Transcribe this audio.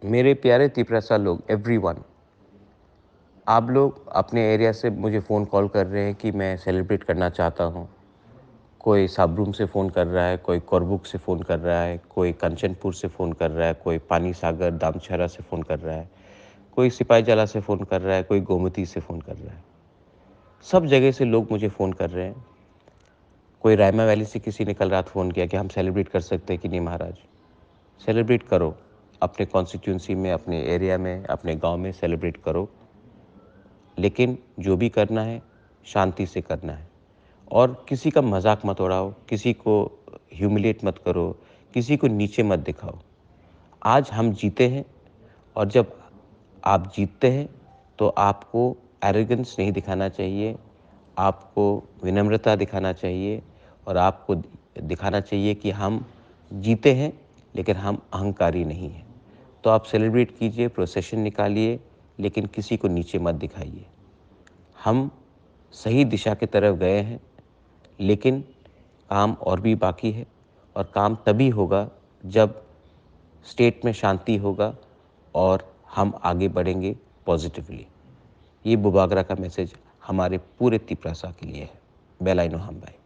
मेरे प्यारे तिपरासा लोग, एवरीवन, आप लोग अपने एरिया से मुझे फ़ोन कॉल कर रहे हैं कि मैं सेलिब्रेट करना चाहता हूँ। कोई साबरूम से फ़ोन कर रहा है, कोई कोरबुक से फ़ोन कर रहा है, कोई कंचनपुर से फ़ोन कर रहा है, कोई पानी सागर दामछरा से फ़ोन कर रहा है, कोई सिपाहीजला से फ़ोन कर रहा है, कोई गोमती से फ़ोन कर रहा है। सब जगह से लोग मुझे फ़ोन कर रहे हैं। कोई रायमा वैली से किसी ने कल रात फ़ोन किया कि हम सेलिब्रेट कर सकते हैं कि नहीं महाराज। सेलिब्रेट करो, अपने कॉन्स्टिट्यूंसी में, अपने एरिया में, अपने गांव में सेलिब्रेट करो, लेकिन जो भी करना है शांति से करना है। और किसी का मजाक मत उड़ाओ, किसी को ह्यूमिलेट मत करो, किसी को नीचे मत दिखाओ। आज हम जीते हैं, और जब आप जीतते हैं तो आपको एरोगेंस नहीं दिखाना चाहिए, आपको विनम्रता दिखाना चाहिए, और आपको दिखाना चाहिए कि हम जीते हैं लेकिन हम अहंकारी नहीं हैं। तो आप सेलिब्रेट कीजिए, प्रोसेशन निकालिए, लेकिन किसी को नीचे मत दिखाइए। हम सही दिशा की तरफ गए हैं, लेकिन काम और भी बाकी है, और काम तभी होगा जब स्टेट में शांति होगा और हम आगे बढ़ेंगे पॉजिटिवली। ये बुबागरा का मैसेज हमारे पूरे तिपरासा के लिए है। बेलाइनो हम भाई।